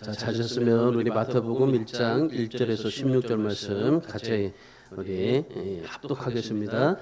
자, 찾으셨으면 우리 마태복음 1장 1절에서 16절 말씀 같이 우리 합독하겠습니다.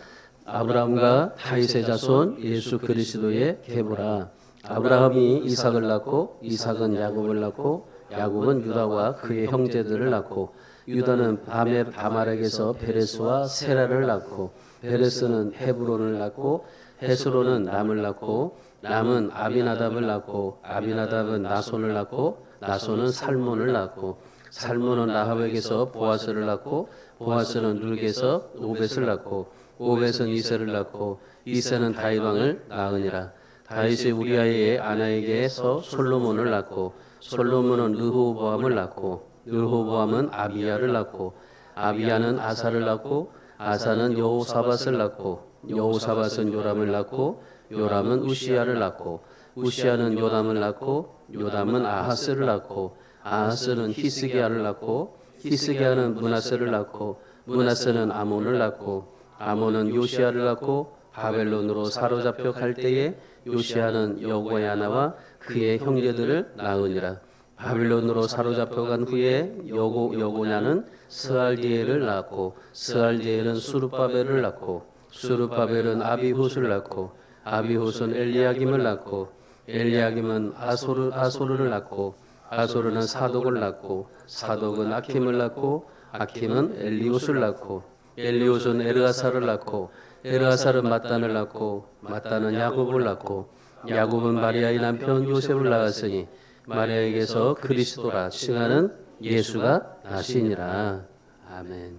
아브라함과 다윗의 자손 예수 그리스도의 계보라. 아브라함이 이삭을 낳고 이삭은 야곱을 낳고 야곱은 유다와 그의 형제들을 낳고 유다는 다말에게서 베레스와 세라를 낳고 베레스는 헤브론을 낳고 헤스론은 람을 낳고 람은 아비나답을 낳고 아비나답은 나손을 낳고 나손은 살몬을 낳고 살몬은 라합에게서 보아스를 낳고 보아스는 룻에게서 오벳을 낳고 오벳은 이새를 낳고 이새는 다윗 왕을 낳으니라. 다윗이 우리아의 아나에게서 솔로몬을 낳고 솔로몬은 르호보암을 낳고 르호보암은 아비야를 낳고 아비야는 아사를 낳고 아사는 여호사밧을 낳고 여호사밧은 요람을 낳고 요람은 우시야를 낳고 우시야는 요담을 낳고 요담은 아하스를 낳고 아하스는 히스기야를 낳고 히스기야는 므낫세를 낳고 므낫세는 아몬을 낳고 아몬은 요시야를 낳고 바벨론으로 사로잡혀 갈 때에 요시야는 여고야나와 그의 형제들을 낳으니라. 바벨론으로 사로잡혀 간 후에 여고야는 스알디엘을 낳고 스알디엘은 수르바벨을 낳고 수르바벨은 아비훗을 낳고 아비훗은 엘리야김을 낳고 엘리야김은 아소르를 낳고 아소르는 사독을 낳고 사독은 아킴을 낳고 아킴은 엘리웃을 낳고 엘리웃은 에르아사를 낳고 에르아사는 mat단을 낳고 mat단은 야곱을 낳고 야곱은 마리아의 남편 요셉을 낳았으니 마리아에게서 그리스도라 칭하는 예수가 나시니라. 아멘.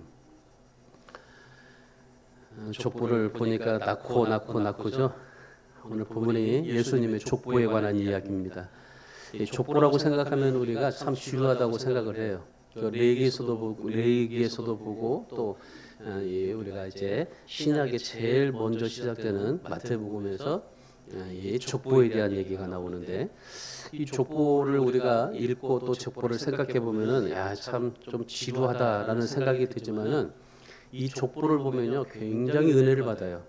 족보를 보니까 낳고죠. 오늘 본문이 예수님의 족보에 관한 이야기입니다. 족보라고 생각하면 우리가 참 지루하다고 생각을 해요. 레위기에서도 보고 또 우리가 이제 신약에 제일 먼저 시작되는 마태복음에서 이 족보에 대한 얘기가 나오는데 이 족보를 우리가 읽고 또 족보를 생각해 보면은 참 좀 지루하다라는 생각이 들지만은 이 족보를 보면요 굉장히 은혜를 받아요.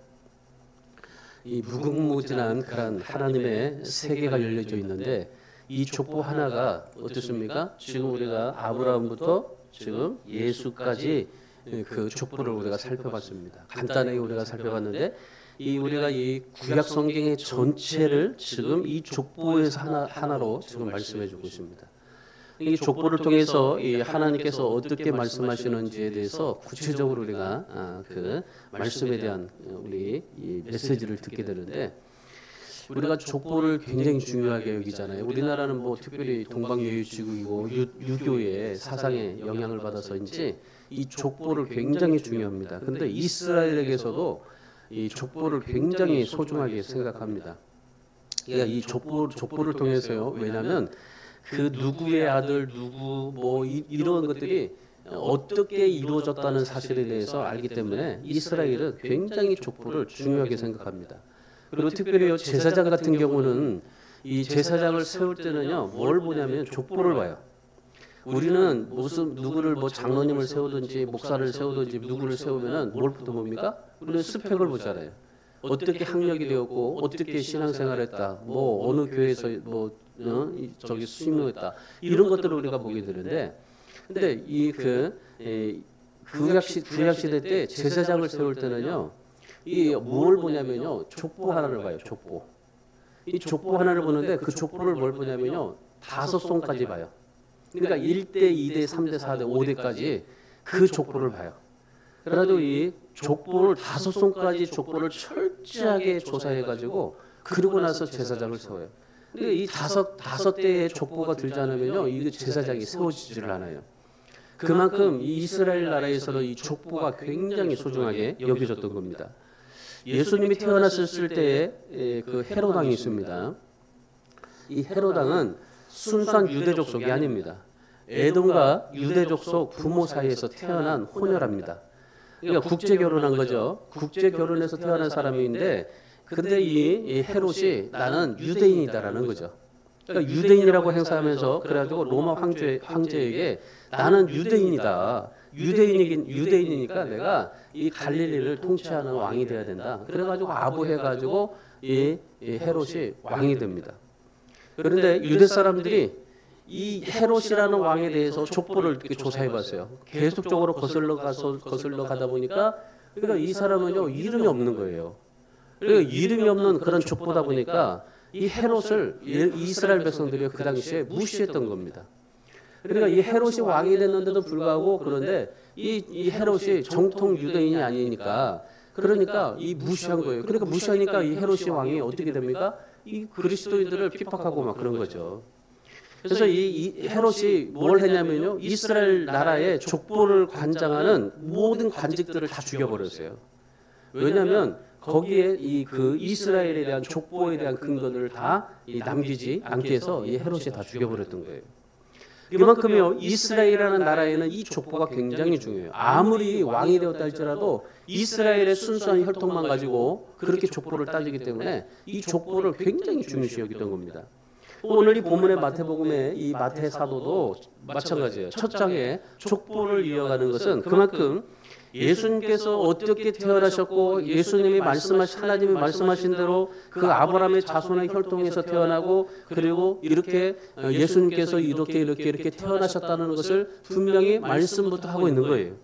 이 무궁무진한 그런 하나님의 세계가 열려져 있는데 이 족보 하나가 어떻습니까? 지금 우리가 아브라함부터 지금 예수까지 그 족보를 우리가 살펴봤습니다. 간단하게 우리가 살펴봤는데 우리가 이 구약 성경의 전체를 지금 이 족보에서 하나로 지금 말씀해주고 있습니다. 이 족보를 통해서 이 하나님께서 어떻게 말씀하시는지에 대해서 구체적으로 우리가 그 말씀에 대한 우리 이 메시지를 듣게 되는데 우리가 족보를 굉장히 중요하게 여기잖아요. 우리나라는 뭐 특별히 동방예의지국이고 유교의 사상에 영향을 받아서인지 이 족보를 굉장히 중요합니다. 그런데 이스라엘에게서도 이 족보를 굉장히 소중하게 생각합니다. 그러니까 이 족보를 통해서요. 왜냐하면 그 누구의 아들 누구 뭐 이런 것들이 어떻게 이루어졌다는 사실에 대해서 알기 때문에 이스라엘은 굉장히 족보를 중요하게 생각합니다. 그리고 특별히 제사장 같은 경우는 이 제사장을 세울 때는요 뭘 보냐면 족보를 봐요. 우리는 무슨 누구를 뭐 장로님을 세우든지 목사를 세우든지 누구를 세우면은 뭘부터 봅니까? 우리는 스펙을 보잖아요. 어떻게 학력이 되었고 어떻게 신앙생활했다. 뭐 어느 교회에서 뭐 저기 수임료했다. 이런 것들을 우리가 보게 되는데, 근데 구약 시대 때 제사장을 세울 때는요, 이 뭘 보냐면요, 족보 하나를 봐요. 족보. 이 족보 하나를 보는데 그 족보를 뭘 보냐면요, 5송까지 봐요. 그러니까 1대, 2대, 3대, 4대, 5대까지 그 족보를 봐요. 그래도 이 족보를 5송까지 족보를 철저하게 조사해가지고 그러고 나서 제사장을 세워요. 근데 이 다섯 대의 족보가 들지 않으면요, 이 제사장이 세워지지를 않아요. 그만큼 이 이스라엘 나라에서는 이 족보가 굉장히 소중하게 여겨졌던 겁니다. 예수님이 태어났을 때에 그 헤롯 왕이 있습니다. 이 헤롯 왕은 순수한 유대 족속이 아닙니다. 에돔과 유대 족속 부모 사이에서 태어난 혼혈아입니다. 그러니까 국제 결혼한 거죠. 국제 결혼해서 태어난 사람인데, 근데 이 헤롯이 나는 유대인이다라는 거죠. 그러니까 유대인이라고 행사하면서 그래가지고 로마 황제에게 나는 유대인이다. 유대인이니까 내가 이 갈릴리를 통치하는 왕이 돼야 된다. 그래가지고 아부해가지고 이 헤롯이 왕이 됩니다. 그런데 유대 사람들이 이 헤롯이라는 왕에 대해서 족보를 이렇게 조사해봤어요. 계속적으로 거슬러 가다 보니까 그러니까 이 사람은요 이름이 없는 거예요. 그러니까 이름이 없는 그런 족보다 보니까 이 헤롯을 이스라엘 백성들이 그 당시에 무시했던 겁니다. 그러니까 이 헤롯이 왕이 됐는데도 불구하고 그런데 이 헤롯이 정통 유대인이 아니니까 그러니까 이 무시한 거예요. 그러니까 무시하니까 이 헤롯이 왕이 어떻게 됩니까? 이 그리스도인들을 핍박하고 막 그런 거죠. 그래서 이 헤롯이 뭘 했냐면요, 이스라엘 나라의 족보를 관장하는 모든 관직들을 다 죽여버렸어요. 왜냐하면 거기에 그 이스라엘에 대한 족보에 대한 근거들을 다 남기지 않게 해서 이 헤롯이 다 죽여버렸던 거예요. 그만큼요 이스라엘이라는 나라에는 이 족보가 굉장히 중요해요. 아무리 왕이 되었다 할지라도 이스라엘의 순수한 혈통만 가지고 그렇게 족보를 따지기 때문에 이 족보를 굉장히 중요시 여기던 겁니다. 오늘 이 본문의 마태복음의 이 마태 사도도 마찬가지예요. 첫 장에 족보를 이어가는 것은 그만큼 예수님께서 어떻게 태어나셨고 예수님이 하나님이 말씀하신 대로 그 아브라함의 자손의 혈통에서 태어나고 그리고 이렇게 예수님께서 이렇게 태어나셨다는 것을 분명히 말씀부터 하고 있는 거예요.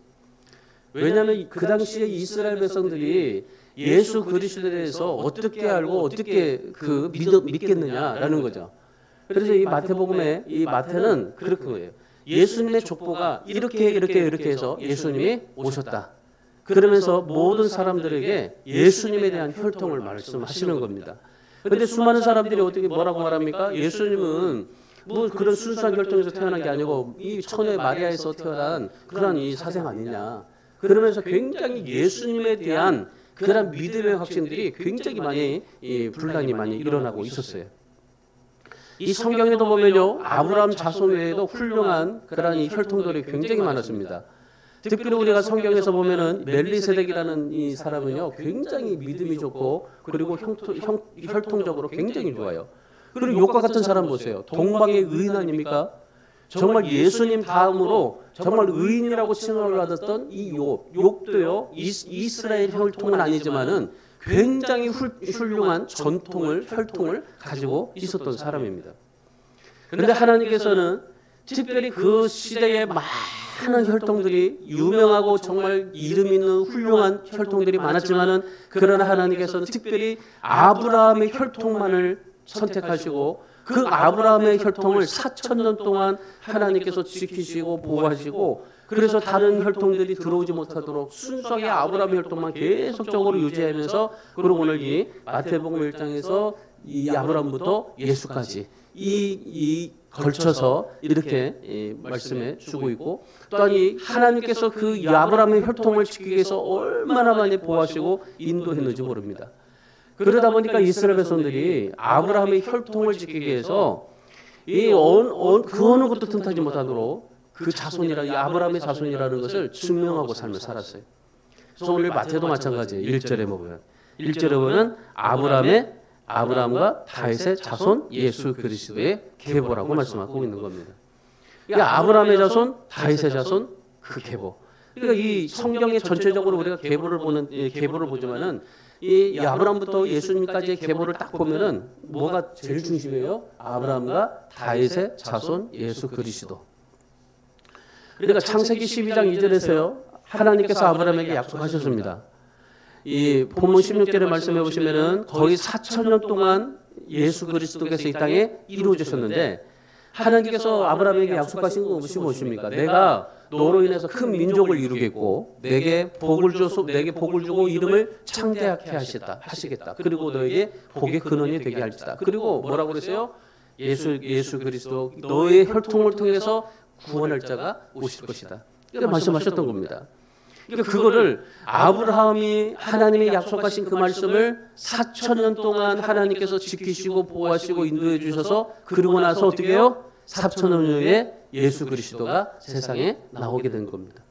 왜냐하면 그 당시에 이스라엘 백성들이 예수 그리스도에 대해서 어떻게 알고 어떻게 믿겠느냐라는 거죠. 그래서 이 마태복음에 이 마태는 그렇게 거예요. 예수님의 족보가 이렇게 해서 예수님이 오셨다. 그러면서 모든 사람들에게 예수님에 대한 혈통을 말씀하시는 겁니다. 그런데 수많은 사람들이 어떻게 뭐라고 말합니까? 예수님은 뭐 그런 순수한 혈통에서 태어난 게 아니고 이 처녀 마리아에서 태어난 그런 이 사생 아니냐. 그러면서 굉장히 예수님에 대한 그런 믿음의 확신들이 굉장히 많이 분란이 많이 일어나고 있었어요. 이 성경에도 보면요 아브라함 자손 외에도 훌륭한 그런 이 혈통들이 굉장히 많았습니다. 특별히 우리가 성경에서 보면은 멜리세덱이라는 이 사람은요 굉장히 믿음이 좋고 그리고 혈통적으로 굉장히 좋아요. 그리고 욥과 같은 사람 보세요. 동방의 의인 아닙니까? 정말 예수님 다음으로 정말 의인이라고 칭함을 받았던 이 욥도요 이스라엘 혈통은 아니지만은 굉장히 훌륭한 혈통을 가지고 있었던 사람입니다. 그런데 하나님께서는 특별히 그 시대에 많은 혈통들이 유명하고 정말 이름 있는 훌륭한 혈통들이 많았지만은 그러나 하나님께서는 특별히 아브라함의 혈통만을 선택하시고 그 아브라함의 혈통을 4,000년 동안 하나님께서 지키시고 보호하시고 그래서 다른 혈통들이 들어오지 못하도록 순수하게 아브라함의 혈통만 계속적으로 유지하면서 그리고 오늘 이 마태복음 1장에서 이 아브라함부터 예수까지 이 걸쳐서 이렇게 말씀해 주고 있고 또한 이 하나님께서 그 아브라함의 혈통을 지키기 위해서 얼마나 많이 보호하시고 인도했는지 모릅니다. 그러다 보니까 이스라엘 백성들이 아브라함의 혈통을 지키기 위해서 그 어느 것도 틈타지 못하도록 그 이 아브라함의 자손이라는 것을 증명하고 삶을 살았어요. 그래서 오늘 마태도 마찬가지예요. 1절에 보면 1절에 보면 아브라함과 다윗의 자손 예수 그리스도의 계보라고 말씀하고 있는 겁니다. 그러니까 아브라함의 자손, 다윗의 자손 그 계보. 그러니까 이 성경의 전체적으로 우리가 계보를 보지만은 이 아브라함부터 예수님까지의 계보를 딱 보면은 뭐가 제일 중심이에요? 아브라함과 다윗의 자손 예수 그리스도. 그러니까 창세기 12장 2절에서요 하나님께서 아브라함에게 약속하셨습니다. 이 본문 16절에 말씀해 보시면은 거의 4,000년 동안 예수 그리스도께서 이 땅에 이루어지셨는데 하나님께서 아브라함에게 약속하신 것이 무엇입니까? 내가 너로 인해서 큰 민족을 이루겠고 내게 복을 주고 이름을 창대하게 하시겠다. 그리고 너에게 복의 근원이 되게 할지다. 그리고 뭐라고 그랬어요? 예수 그리스도 너의 혈통을 통해서 구원할 자가 오실 것이다. 이렇게 말씀하셨던 겁니다. 그러니까 그거를 아브라함이 하나님이 약속하신 그 말씀을 4,000년 동안 하나님께서 지키시고 보호하시고 인도해 주셔서 그러고 나서 어떻게 해요? 4,000년 후에 예수 그리스도가 세상에 나오게 된 겁니다.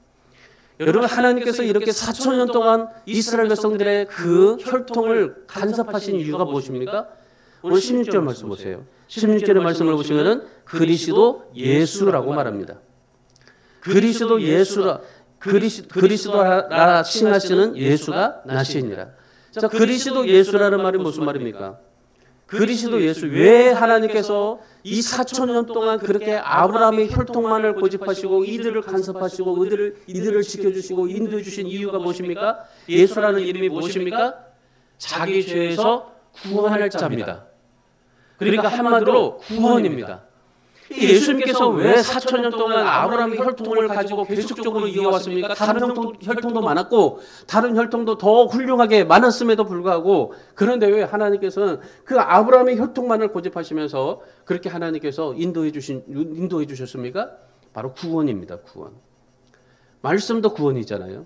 여러분 하나님께서 이렇게 4,000년 동안 이스라엘 백성들의 그 혈통을 간섭하신 이유가 무엇입니까? 오늘 16절 말씀 보세요. 16절의 말씀을 보시면은 그리스도 예수라고 말합니다. 그리스도 그리스도라 칭하시는 예수가 나시니라. 자, 그리스도 예수라는 말이 무슨 말입니까? 그리스도 예수, 왜 하나님께서 이 4,000년 동안 그렇게 아브라함의 혈통만을 고집하시고 이들을 간섭하시고 이들을 지켜주시고 인도해 주신 이유가 무엇입니까? 예수라는 이름이 무엇입니까? 자기 죄에서 구원할 자입니다. 그러니까 한마디로 구원입니다. 예수님께서 왜 4,000년 동안 아브라함의 혈통을 가지고 계속적으로 이어왔습니까? 다른 혈통도 많았고 다른 혈통도 더 훌륭하게 많았음에도 불구하고, 그런데 왜 하나님께서는 그 아브라함의 혈통만을 고집하시면서 그렇게 하나님께서 인도해 주셨습니까? 바로 구원입니다. 구원. 말씀도 구원이잖아요.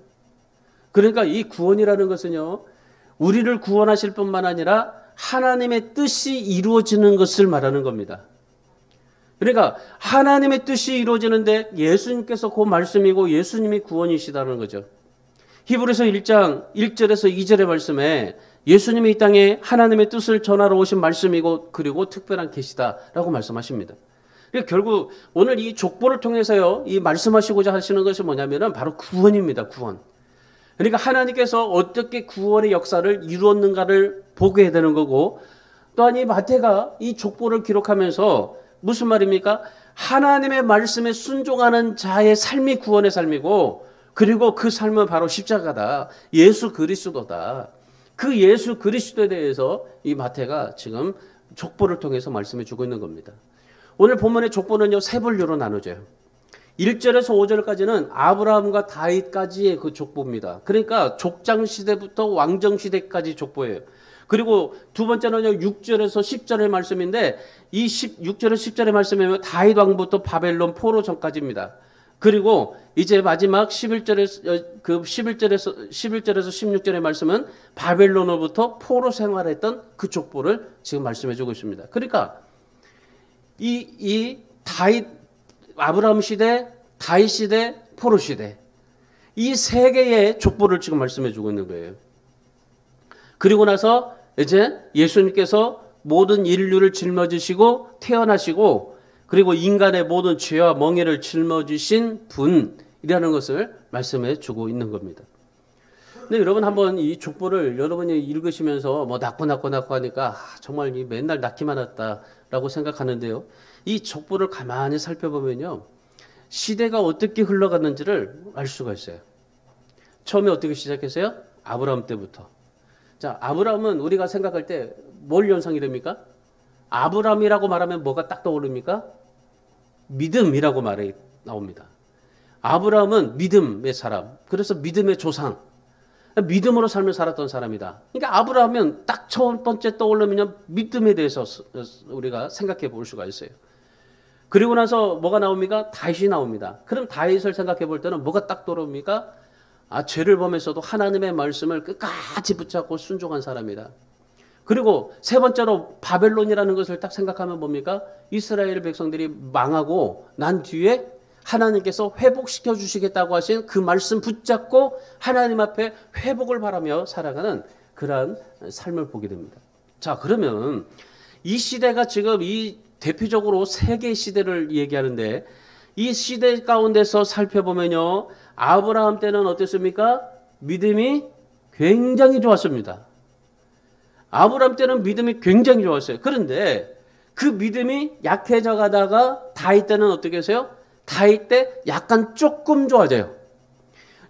그러니까 이 구원이라는 것은요, 우리를 구원하실 뿐만 아니라 하나님의 뜻이 이루어지는 것을 말하는 겁니다. 그러니까 하나님의 뜻이 이루어지는데 예수님께서 그 말씀이고 예수님이 구원이시다는 거죠. 히브리서 1장 1절에서 2절의 말씀에 예수님이 이 땅에 하나님의 뜻을 전하러 오신 말씀이고 그리고 특별한 계시다라고 말씀하십니다. 그러니까 결국 오늘 이 족보를 통해서요, 이 말씀하시고자 하시는 것이 뭐냐면은 바로 구원입니다. 구원. 그러니까 하나님께서 어떻게 구원의 역사를 이루었는가를 보게 되는 거고, 또한 이 마태가 이 족보를 기록하면서 무슨 말입니까? 하나님의 말씀에 순종하는 자의 삶이 구원의 삶이고, 그리고 그 삶은 바로 십자가다. 예수 그리스도다. 그 예수 그리스도에 대해서 이 마태가 지금 족보를 통해서 말씀해 주고 있는 겁니다. 오늘 본문의 족보는요, 세 분류로 나눠져요. 1절에서 5절까지는 아브라함과 다윗까지의 그 족보입니다. 그러니까 족장 시대부터 왕정 시대까지 족보예요. 그리고 두 번째는요, 6절에서 10절의 말씀인데, 이 6절에서 10절의 말씀이면 다윗 왕부터 바벨론 포로 전까지입니다. 그리고 이제 마지막 11절에서 16절의 말씀은 바벨론으로부터 포로 생활했던 그 족보를 지금 말씀해 주고 있습니다. 그러니까 이 다윗, 아브라함 시대, 다윗 시대, 포로 시대, 이 세 개의 족보를 지금 말씀해 주고 있는 거예요. 그리고 나서 이제 예수님께서 모든 인류를 짊어지시고 태어나시고, 그리고 인간의 모든 죄와 멍에를 짊어지신 분이라는 것을 말씀해 주고 있는 겁니다. 근데 여러분 한번 이 족보를 여러분이 읽으시면서 뭐 낳고 하니까 정말 맨날 낳기만 했다라고 생각하는데요. 이 족보를 가만히 살펴보면요, 시대가 어떻게 흘러갔는지를 알 수가 있어요. 처음에 어떻게 시작했어요? 아브라함 때부터. 자, 아브라함은 우리가 생각할 때 뭘 연상이 됩니까? 아브라함이라고 말하면 뭐가 딱 떠오릅니까? 믿음이라고 말이 나옵니다. 아브라함은 믿음의 사람, 그래서 믿음의 조상, 믿음으로 삶을 살았던 사람이다. 그러니까 아브라함은 딱 첫 번째 떠오르면 믿음에 대해서 우리가 생각해 볼 수가 있어요. 그리고 나서 뭐가 나옵니까? 다윗이 나옵니다. 그럼 다윗을 생각해 볼 때는 뭐가 딱 떠오릅니까? 죄를 범해서도 하나님의 말씀을 끝까지 붙잡고 순종한 사람이다. 그리고 세 번째로 바벨론이라는 것을 딱 생각하면 뭡니까? 이스라엘 백성들이 망하고 난 뒤에 하나님께서 회복시켜 주시겠다고 하신 그 말씀 붙잡고 하나님 앞에 회복을 바라며 살아가는 그러한 삶을 보게 됩니다. 자, 그러면 이 시대가 지금 이 대표적으로 세계 시대를 얘기하는데, 이 시대 가운데서 살펴보면요, 아브라함 때는 어땠습니까? 믿음이 굉장히 좋았습니다. 아브라함 때는 믿음이 굉장히 좋았어요. 그런데 그 믿음이 약해져 가다가 다윗 때는 어떻게 했어요? 다윗 때 약간 조금 좋아져요.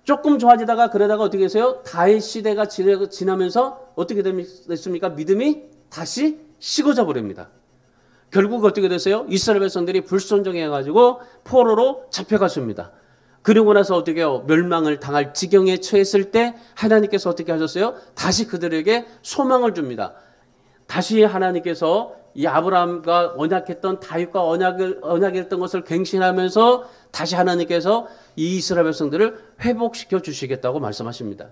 조금 좋아지다가 그러다가 어떻게 했어요? 다윗 시대가 지나면서 어떻게 됐습니까? 믿음이 다시 식어져 버립니다. 결국 어떻게 됐어요? 이스라엘 백성들이 불순종해가지고 포로로 잡혀갔습니다. 그리고 나서 어떻게 해요? 멸망을 당할 지경에 처했을 때 하나님께서 어떻게 하셨어요? 다시 그들에게 소망을 줍니다. 다시 하나님께서 이 아브라함과 언약했던 다윗과 언약했던 것을 갱신하면서 다시 하나님께서 이 이스라엘 백성들을 회복시켜 주시겠다고 말씀하십니다.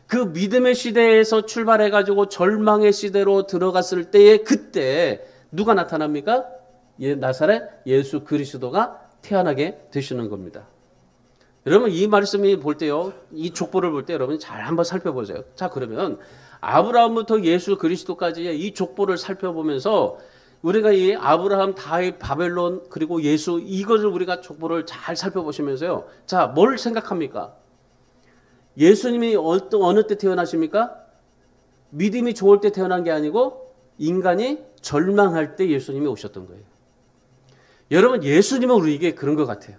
그 믿음의 시대에서 출발해가지고 절망의 시대로 들어갔을 때에 그때 누가 나타납니까? 나사렛 예수 그리스도가 태어나게 되시는 겁니다. 여러분 이 말씀이 볼 때요, 이 족보를 볼 때 여러분 잘 한번 살펴보세요. 자, 그러면 아브라함부터 예수 그리스도까지의 이 족보를 살펴보면서 우리가 이 아브라함, 다윗, 바벨론 그리고 예수, 이것을 우리가 족보를 잘 살펴보시면서요, 자, 뭘 생각합니까? 예수님이 어느 때 태어나십니까? 믿음이 좋을 때 태어난 게 아니고 인간이 절망할 때 예수님이 오셨던 거예요. 여러분, 예수님은 우리에게 그런 것 같아요.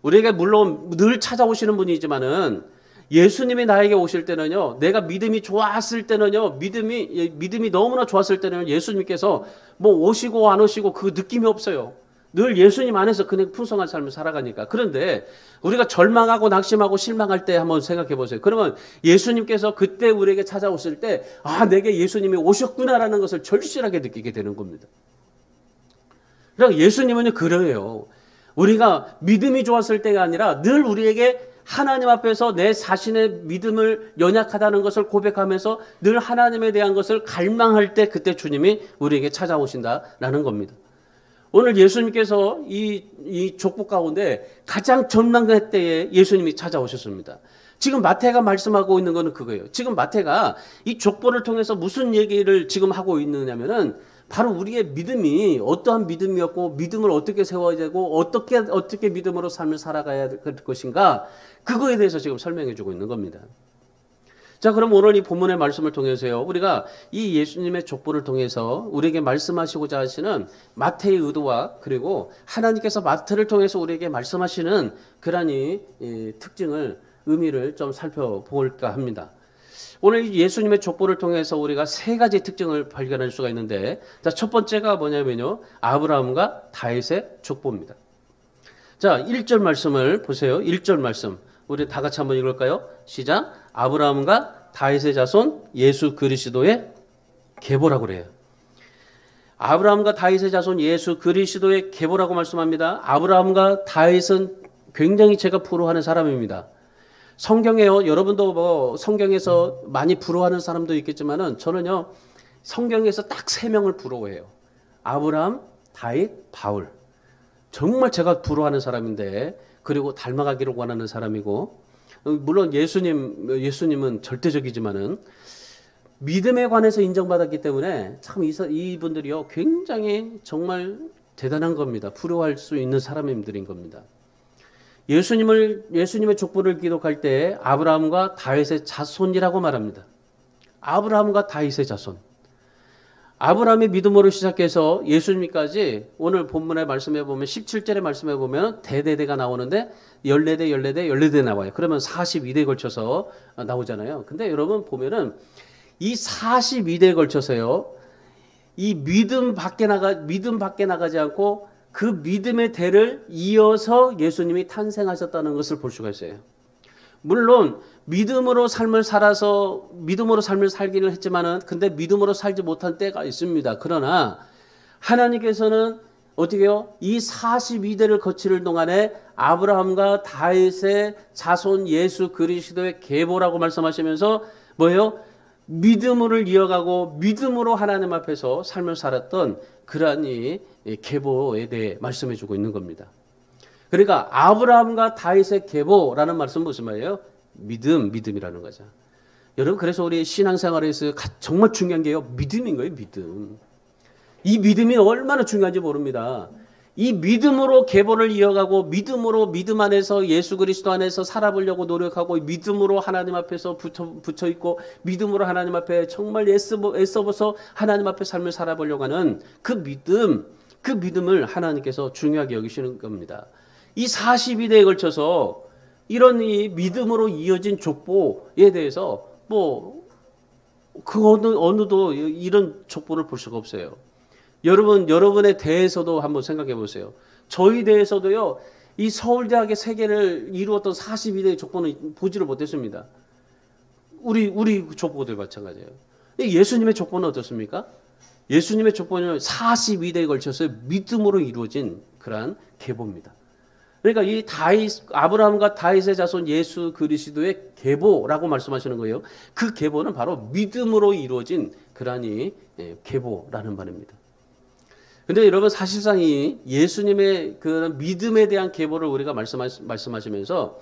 우리에게 물론 늘 찾아오시는 분이지만은 예수님이 나에게 오실 때는요, 내가 믿음이 좋았을 때는요, 믿음이 너무나 좋았을 때는 예수님께서 뭐 오시고 안 오시고 그 느낌이 없어요. 늘 예수님 안에서 그냥 풍성한 삶을 살아가니까. 그런데 우리가 절망하고 낙심하고 실망할 때 한번 생각해 보세요. 그러면 예수님께서 그때 우리에게 찾아오실 때, 아, 내게 예수님이 오셨구나라는 것을 절실하게 느끼게 되는 겁니다. 그러니까 예수님은요, 그래요. 우리가 믿음이 좋았을 때가 아니라 늘 우리에게 하나님 앞에서 내 자신의 믿음을 연약하다는 것을 고백하면서 늘 하나님에 대한 것을 갈망할 때 그때 주님이 우리에게 찾아오신다라는 겁니다. 오늘 예수님께서 이 족보 가운데 가장 절망할 때에 예수님이 찾아오셨습니다. 지금 마태가 말씀하고 있는 것은 그거예요. 지금 마태가 이 족보를 통해서 무슨 얘기를 지금 하고 있느냐면은 바로 우리의 믿음이 어떠한 믿음이었고 믿음을 어떻게 세워야 되고 어떻게 믿음으로 삶을 살아가야 될 것인가, 그거에 대해서 지금 설명해 주고 있는 겁니다. 자, 그럼 오늘 이 본문의 말씀을 통해서요, 우리가 이 예수님의 족보를 통해서 우리에게 말씀하시고자 하시는 마태의 의도와 그리고 하나님께서 마태를 통해서 우리에게 말씀하시는 그러한 이 특징을, 의미를 좀 살펴볼까 합니다. 오늘 예수님의 족보를 통해서 우리가 세 가지 특징을 발견할 수가 있는데, 자, 첫 번째가 뭐냐면요, 아브라함과 다윗의 족보입니다. 자, 1절 말씀을 보세요. 1절 말씀. 우리 다 같이 한번 읽을까요? 시작. 아브라함과 다윗의 자손 예수 그리스도의 계보라고 그래요. 아브라함과 다윗의 자손 예수 그리스도의 계보라고 말씀합니다. 아브라함과 다윗은 굉장히 제가 부러워하는 사람입니다. 성경에요, 여러분도 뭐 성경에서 많이 부러워하는 사람도 있겠지만은 저는요, 성경에서 딱 세 명을 부러워해요. 아브라함, 다윗, 바울. 정말 제가 부러워하는 사람인데, 그리고 닮아가기를 원하는 사람이고, 물론 예수님은 절대적이지만은 믿음에 관해서 인정받았기 때문에 참 이분들이요, 굉장히 정말 대단한 겁니다. 부러워할 수 있는 사람들인 겁니다. 예수님의 족보를 기록할 때 아브라함과 다윗의 자손이라고 말합니다. 아브라함과 다윗의 자손. 아브라함의 믿음으로 시작해서 예수님까지 오늘 본문의 말씀에 보면 17절의 말씀에 보면 대대대가 나오는데 14대 나와요. 그러면 42대에 걸쳐서 나오잖아요. 근데 여러분 보면은 이 42대에 걸쳐서요, 이 믿음 밖에 나가지 않고 그 믿음의 대를 이어서 예수님이 탄생하셨다는 것을 볼 수가 있어요. 물론 믿음으로 삶을 살기는 했지만은 근데 믿음으로 살지 못한 때가 있습니다. 그러나 하나님께서는 어떻게 해요? 이 42대를 거칠 동안에 아브라함과 다윗의 자손 예수 그리스도의 계보라고 말씀하시면서 뭐예요? 믿음을 이어가고 믿음으로 하나님 앞에서 삶을 살았던 그러한 이 계보에 대해 말씀해 주고 있는 겁니다. 그러니까 아브라함과 다윗의 계보라는 말씀은 무슨 말이에요? 믿음이라는 거죠. 여러분, 그래서 우리 신앙생활에서 정말 중요한 게요, 믿음인 거예요, 믿음. 이 믿음이 얼마나 중요한지 모릅니다. 이 믿음으로 계보를 이어가고 믿음 안에서 예수 그리스도 안에서 살아보려고 노력하고 믿음으로 하나님 앞에서 붙여 있고 믿음으로 하나님 앞에 정말 애써서 하나님 앞에 삶을 살아보려고 하는 그 믿음을 하나님께서 중요하게 여기시는 겁니다. 이 42대에 걸쳐서 이런 이 믿음으로 이어진 족보에 대해서 그 어느도 이런 족보를 볼 수가 없어요. 여러분의 대에서도 한번 생각해 보세요. 저희 대에서도요, 이 서울대학의 세계를 이루었던 42대의 족보는 보지를 못했습니다. 우리 족보들 마찬가지예요. 예수님의 족보는 어떻습니까? 예수님의 족보는 42대에 걸쳐서 믿음으로 이루어진 그러한 계보입니다. 그러니까 이 아브라함과 다윗의 자손 예수 그리스도의 계보라고 말씀하시는 거예요. 그 계보는 바로 믿음으로 이루어진 그러한 이 계보라는 말입니다. 근데 여러분, 사실상 이 예수님의 그 믿음에 대한 계보를 우리가 말씀하시면서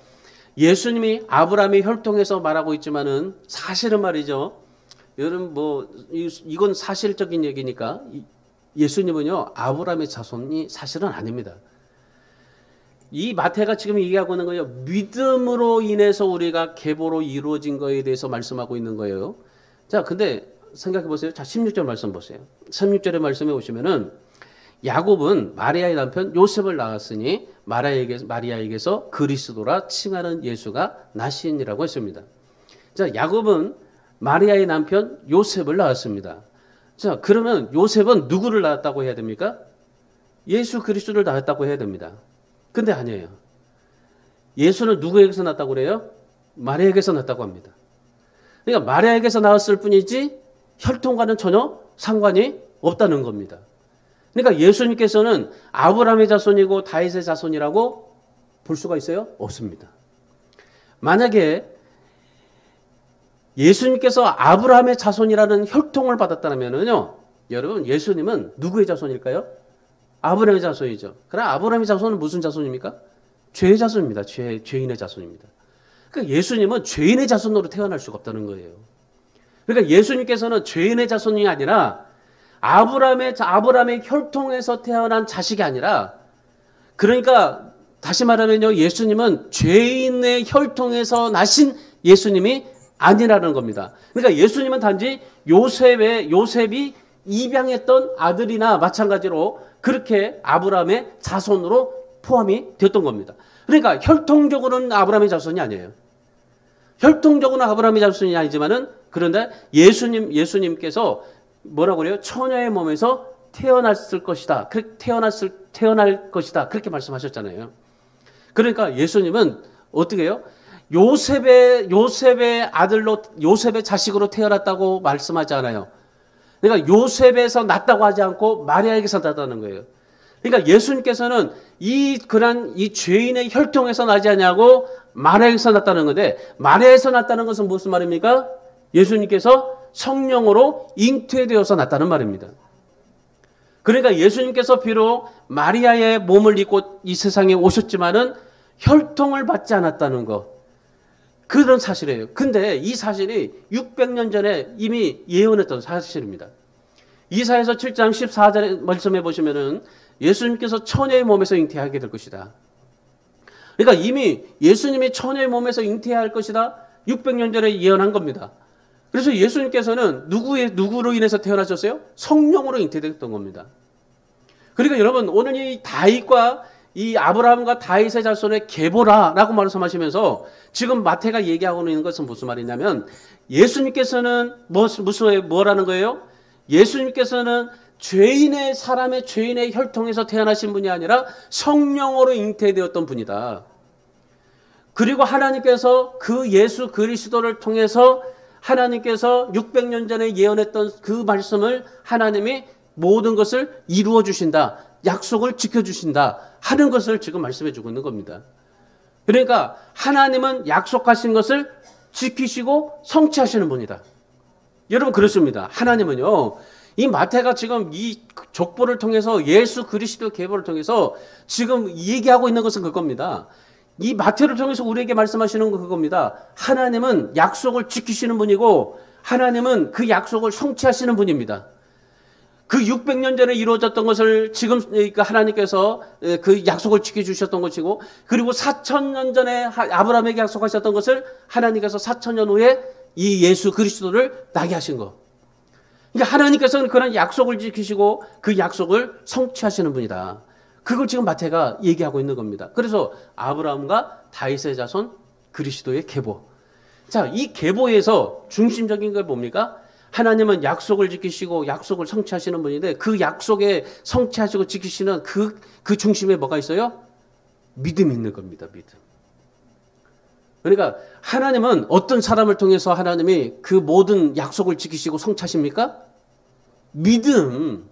예수님이 아브라함의 혈통에서 말하고 있지만은 사실은 말이죠. 여러분, 이건 사실적인 얘기니까 예수님은요, 아브라함의 자손이 사실은 아닙니다. 이 마태가 지금 얘기하고 있는 거예요. 믿음으로 인해서 우리가 계보로 이루어진 거에 대해서 말씀하고 있는 거예요. 자, 근데 생각해 보세요. 자, 16절 말씀 보세요. 16절의 말씀에 오시면은 야곱은 마리아의 남편 요셉을 낳았으니 마리아에게서 그리스도라 칭하는 예수가 나시니라고 했습니다. 자, 야곱은 마리아의 남편 요셉을 낳았습니다. 자, 그러면 요셉은 누구를 낳았다고 해야 됩니까? 예수 그리스도를 낳았다고 해야 됩니다. 근데 아니에요. 예수는 누구에게서 낳았다고 그래요? 마리아에게서 낳았다고 합니다. 그러니까 마리아에게서 낳았을 뿐이지 혈통과는 전혀 상관이 없다는 겁니다. 그러니까 예수님께서는 아브라함의 자손이고 다윗의 자손이라고 볼 수가 있어요? 없습니다. 만약에 예수님께서 아브라함의 자손이라는 혈통을 받았다면요, 여러분 예수님은 누구의 자손일까요? 아브라함의 자손이죠. 그럼 아브라함의 자손은 무슨 자손입니까? 죄의 자손입니다. 죄인의 자손입니다. 그러니까 예수님은 죄인의 자손으로 태어날 수가 없다는 거예요. 그러니까 예수님께서는 죄인의 자손이 아니라 아브라함의 혈통에서 태어난 자식이 아니라, 그러니까 다시 말하면요, 예수님은 죄인의 혈통에서 나신 예수님이 아니라는 겁니다. 그러니까 예수님은 단지 요셉이 입양했던 아들이나 마찬가지로 그렇게 아브라함의 자손으로 포함이 됐던 겁니다. 그러니까 혈통적으로는 아브라함의 자손이 아니에요. 혈통적으로는 아브라함의 자손이 아니지만은, 그런데 예수님께서 뭐라고 그래요? 처녀의 몸에서 태어났을 것이다. 태어날 것이다. 그렇게 말씀하셨잖아요. 그러니까 예수님은 어떻게 해요? 요셉의 아들로, 요셉의 자식으로 태어났다고 말씀하지 않아요. 그러니까 요셉에서 났다고 하지 않고 마리아에게서 났다는 거예요. 그러니까 예수님께서는 이 죄인의 혈통에서 나지 않냐고 마리아에게서 났다는 건데, 마리아에서 났다는 것은 무슨 말입니까? 예수님께서 성령으로 잉태되어서 났다는 말입니다. 그러니까 예수님께서 비록 마리아의 몸을 입고 이 세상에 오셨지만은 혈통을 받지 않았다는 것, 그런 사실이에요. 근데 이 사실이 600년 전에 이미 예언했던 사실입니다. 이사야서 7장 14절에 말씀해 보시면은 예수님께서 처녀의 몸에서 잉태하게 될 것이다. 그러니까 이미 예수님이 처녀의 몸에서 잉태할 것이다 600년 전에 예언한 겁니다. 그래서 예수님께서는 누구로 인해서 태어나셨어요? 성령으로 잉태됐던 겁니다. 그러니까 여러분, 오늘 이 다윗과 이 아브라함과 다윗의 자손의 계보라라고 말씀하시면서 지금 마태가 얘기하고 있는 것은 무슨 말이냐면, 예수님께서는 뭐라는 거예요? 예수님께서는 사람의 죄인의 혈통에서 태어나신 분이 아니라 성령으로 잉태되었던 분이다. 그리고 하나님께서 그 예수 그리스도를 통해서 하나님께서 600년 전에 예언했던 그 말씀을 하나님이 모든 것을 이루어 주신다. 약속을 지켜주신다 하는 것을 지금 말씀해 주고 있는 겁니다. 그러니까 하나님은 약속하신 것을 지키시고 성취하시는 분이다. 여러분, 그렇습니다. 하나님은요, 이 마태가 지금 이 족보를 통해서 예수 그리스도 계보를 통해서 지금 얘기하고 있는 것은 그겁니다. 이 마태를 통해서 우리에게 말씀하시는 건 그겁니다. 하나님은 약속을 지키시는 분이고 하나님은 그 약속을 성취하시는 분입니다. 그 600년 전에 이루어졌던 것을 지금 하나님께서 그 약속을 지켜주셨던 것이고, 그리고 4000년 전에 아브라함에게 약속하셨던 것을 하나님께서 4000년 후에 이 예수 그리스도를 나게 하신 것. 그러니까 하나님께서는 그런 약속을 지키시고 그 약속을 성취하시는 분이다. 그걸 지금 마태가 얘기하고 있는 겁니다. 그래서 아브라함과 다윗의 자손 그리스도의 계보. 자, 이 계보에서 중심적인 게 뭡니까? 하나님은 약속을 지키시고 약속을 성취하시는 분인데, 그 약속에 성취하시고 지키시는 그 중심에 뭐가 있어요? 믿음이 있는 겁니다. 믿음. 그러니까 하나님은 어떤 사람을 통해서 하나님이 그 모든 약속을 지키시고 성취하십니까? 믿음.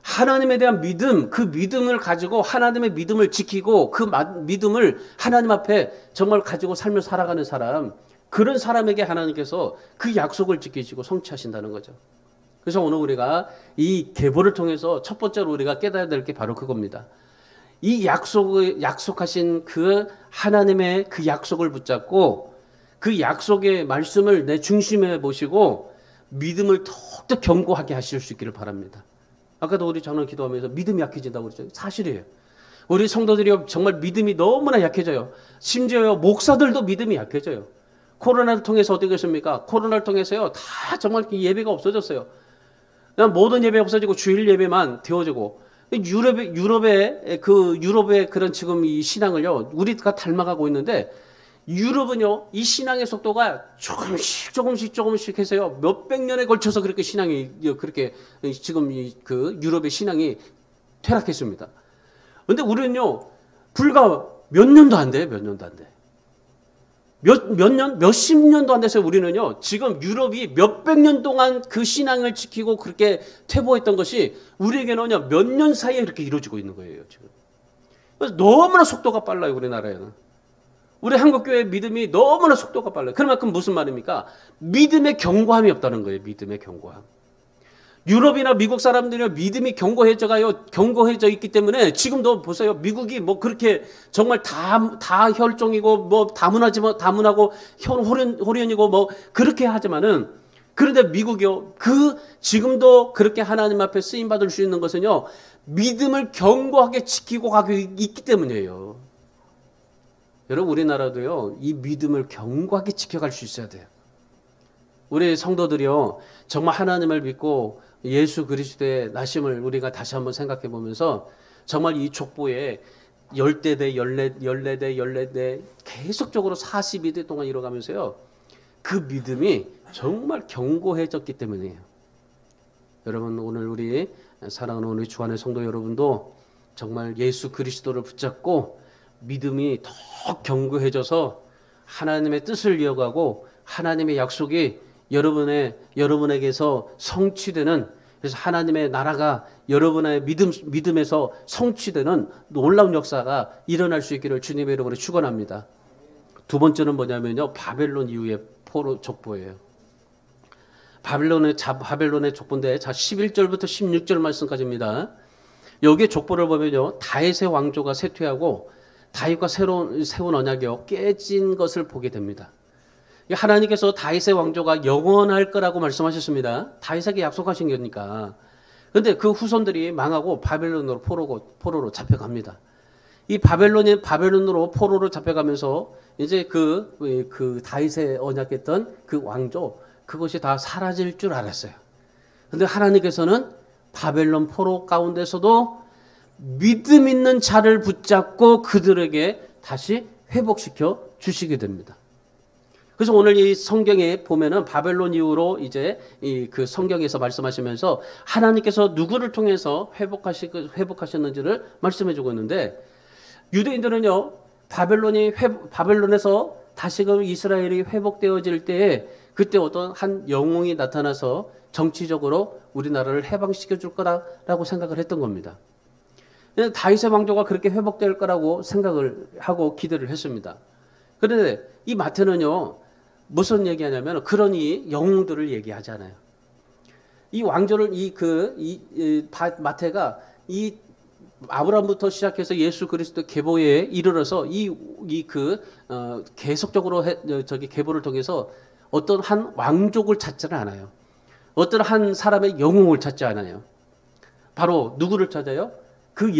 하나님에 대한 믿음, 그 믿음을 가지고 하나님의 믿음을 지키고 그 믿음을 하나님 앞에 정말 가지고 삶을 살아가는 사람, 그런 사람에게 하나님께서 그 약속을 지키시고 성취하신다는 거죠. 그래서 오늘 우리가 이 계보를 통해서 첫 번째로 우리가 깨달아야 될 게 바로 그겁니다. 이 약속하신 그 하나님의 그 약속을 붙잡고 그 약속의 말씀을 내 중심에 보시고 믿음을 더욱더 견고하게 하실 수 있기를 바랍니다. 아까도 우리 전원 기도하면서 믿음이 약해진다고 그랬죠. 사실이에요. 우리 성도들이 정말 믿음이 너무나 약해져요. 심지어 목사들도 믿음이 약해져요. 코로나를 통해서 어떻게 됐습니까? 코로나를 통해서요, 다 정말 예배가 없어졌어요. 그냥 모든 예배 없어지고 주일 예배만 되어지고, 유럽의 그런 지금 이 신앙을요, 우리가 닮아가고 있는데, 유럽은요, 이 신앙의 속도가 조금씩 해서요, 몇백 년에 걸쳐서 그렇게 신앙이, 그렇게 지금 그 유럽의 신앙이 퇴락했습니다. 근데 우리는요, 불과 몇 년도 안 돼요, 몇 년도 안 돼. 몇십 년도 안 돼서 우리는요, 지금 유럽이 몇백 년 동안 그 신앙을 지키고 그렇게 퇴보했던 것이 우리에게는요, 몇 년 사이에 이렇게 이루어지고 있는 거예요, 지금. 그래서 너무나 속도가 빨라요, 우리나라에는. 우리 한국교회 믿음이 너무나 속도가 빨라요. 그만큼 무슨 말입니까? 믿음의 견고함이 없다는 거예요, 믿음의 견고함. 유럽이나 미국 사람들이 믿음이 견고해져 있기 때문에 지금도 보세요. 미국이 뭐 그렇게 정말 다 혈종이고 뭐 다문하고 호련이고 뭐 그렇게 하지만은 그런데 미국이요. 지금도 그렇게 하나님 앞에 쓰임 받을 수 있는 것은요. 믿음을 견고하게 지키고 가고 있기 때문이에요. 여러분 우리나라도요. 이 믿음을 견고하게 지켜갈 수 있어야 돼요. 우리 성도들이요. 정말 하나님을 믿고 예수 그리스도의 나심을 우리가 다시 한번 생각해 보면서 정말 이 족보에 10대대, 14대 계속적으로 42대 동안 이뤄가면서요. 그 믿음이 정말 견고해졌기 때문이에요. 여러분 오늘 우리 사랑하는 우리 주안의 성도 여러분도 정말 예수 그리스도를 붙잡고 믿음이 더 견고해져서 하나님의 뜻을 이어가고 하나님의 약속이 여러분에게서 성취되는, 그래서 하나님의 나라가 여러분의 믿음에서 성취되는 놀라운 역사가 일어날 수 있기를 주님의 이름으로 축원합니다. 두 번째는 뭐냐면요, 바벨론 이후의 포로 족보예요. 바벨론의 족보인데, 자 11절부터 16절 말씀까지입니다. 여기에 족보를 보면요, 다윗의 왕조가 쇠퇴하고 다윗과 세운 언약이 깨진 것을 보게 됩니다. 하나님께서 다윗의 왕조가 영원할 거라고 말씀하셨습니다. 다윗에게 약속하신 거니까. 그런데 그 후손들이 망하고 바벨론으로 포로로 잡혀갑니다. 이 바벨론으로 포로로 잡혀가면서 이제 그 다윗의 언약했던 그 왕조, 그것이 다 사라질 줄 알았어요. 그런데 하나님께서는 바벨론 포로 가운데서도 믿음 있는 자를 붙잡고 그들에게 다시 회복시켜 주시게 됩니다. 그래서 오늘 이 성경에 보면은 바벨론 이후로 이제 그 성경에서 말씀하시면서 하나님께서 누구를 통해서 회복하셨는지를 말씀해 주고 있는데, 유대인들은요, 바벨론에서 다시금 이스라엘이 회복되어질 때에 그때 어떤 한 영웅이 나타나서 정치적으로 우리나라를 해방시켜 줄 거라고 생각을 했던 겁니다. 다윗의 왕조가 그렇게 회복될 거라고 생각을 하고 기대를 했습니다. 그런데 이 마태는요, 무슨 얘기하냐면 그런 이 영웅들을 얘기하잖아요. 이 왕조를 마태가 이 아브라함부터 시작해서 예수 그리스도 계보에 이르러서 계속적으로 계보를 통해서 어떤 한 왕족을 찾지는 않아요. 어떤 한 사람의 영웅을 찾지 않아요. 바로 누구를 찾아요? 그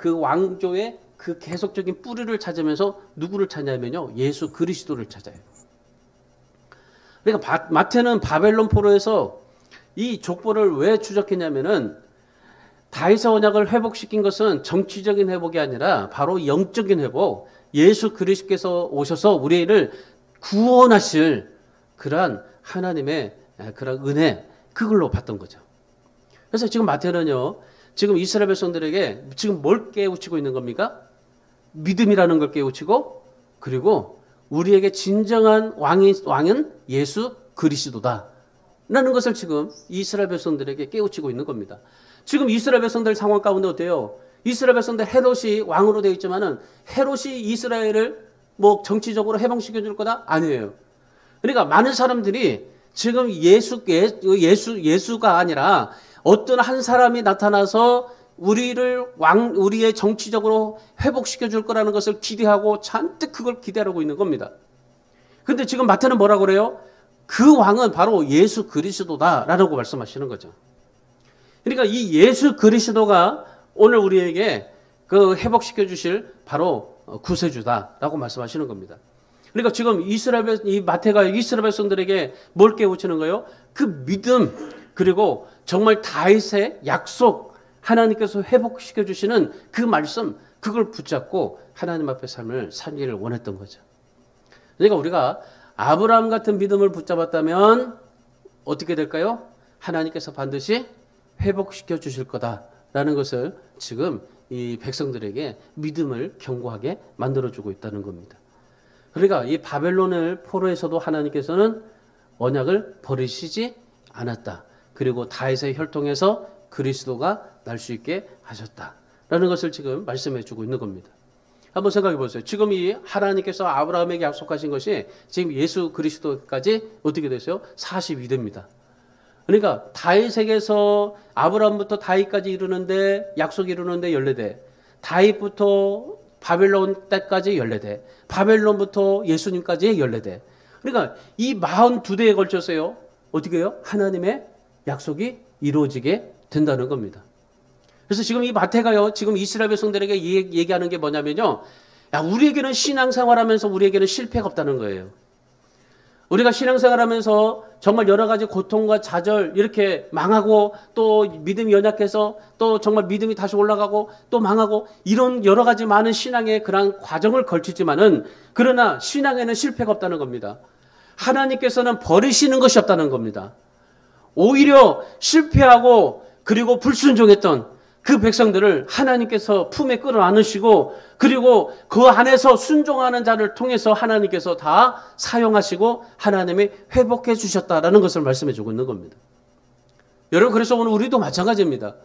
왕조의 그 계속적인 뿌리를 찾으면서 누구를 찾냐면요, 예수 그리스도를 찾아요. 그러니까 마태는 바벨론 포로에서 이 족보를 왜 추적했냐면은 다윗의 언약을 회복시킨 것은 정치적인 회복이 아니라 바로 영적인 회복, 예수 그리스도께서 오셔서 우리를 구원하실 그러한 하나님의 그런 은혜, 그걸로 봤던 거죠. 그래서 지금 마태는요, 지금 이스라엘 백성들에게 지금 뭘 깨우치고 있는 겁니까? 믿음이라는 걸 깨우치고, 그리고 우리에게 진정한 왕은 예수 그리스도다 라는 것을 지금 이스라엘 백성들에게 깨우치고 있는 겁니다. 지금 이스라엘 백성들 상황 가운데 어때요? 이스라엘 백성들 헤롯이 왕으로 되어 있지만은 헤롯이 이스라엘을 뭐 정치적으로 해방시켜 줄 거다? 아니에요. 그러니까 많은 사람들이 지금 예수가 아니라 어떤 한 사람이 나타나서 우리의 정치적으로 회복시켜 줄 거라는 것을 기대하고 잔뜩 그걸 기대하고 있는 겁니다. 그런데 지금 마태는 뭐라고 그래요? 그 왕은 바로 예수 그리스도다라고 말씀하시는 거죠. 그러니까 이 예수 그리스도가 오늘 우리에게 그 회복시켜 주실 바로 구세주다라고 말씀하시는 겁니다. 그러니까 지금 이 마태가 이스라엘 백성들에게 뭘 깨우치는 거예요? 그 믿음, 그리고 정말 다윗의 약속, 하나님께서 회복시켜 주시는 그 말씀, 그걸 붙잡고 하나님 앞에 삶을 살기를 원했던 거죠. 그러니까 우리가 아브라함 같은 믿음을 붙잡았다면 어떻게 될까요? 하나님께서 반드시 회복시켜 주실 거다라는 것을 지금 이 백성들에게 믿음을 견고하게 만들어주고 있다는 겁니다. 그러니까 이 바벨론을 포로에서도 하나님께서는 언약을 버리시지 않았다. 그리고 다윗의 혈통에서 그리스도가 날 수 있게 하셨다라는 것을 지금 말씀해 주고 있는 겁니다. 한번 생각해 보세요. 지금 이 하나님께서 아브라함에게 약속하신 것이 지금 예수 그리스도까지 어떻게 됐어요? 42대입니다. 그러니까 다윗에게서 아브라함부터 다윗까지 이루는데 약속이 이루는데 14대, 다윗부터 바벨론 때까지 14대, 바벨론부터 예수님까지 14대. 그러니까 이 42대에 걸쳐서요, 어떻게 해요? 하나님의 약속이 이루어지게 된다는 겁니다. 그래서 지금 이 마태가요, 지금 이스라엘 백성들에게 얘기하는 게 뭐냐면요, 야, 우리에게는 신앙생활하면서 우리에게는 실패가 없다는 거예요. 우리가 신앙생활하면서 정말 여러 가지 고통과 좌절 이렇게 망하고 또 믿음이 연약해서 또 정말 믿음이 다시 올라가고 또 망하고 이런 여러 가지 많은 신앙의 그런 과정을 걸치지만은 그러나 신앙에는 실패가 없다는 겁니다. 하나님께서는 버리시는 것이 없다는 겁니다. 오히려 실패하고 그리고 불순종했던 그 백성들을 하나님께서 품에 끌어안으시고 그리고 그 안에서 순종하는 자를 통해서 하나님께서 다 사용하시고 하나님이 회복해 주셨다라는 것을 말씀해 주고 있는 겁니다. 여러분, 그래서 오늘 우리도 마찬가지입니다.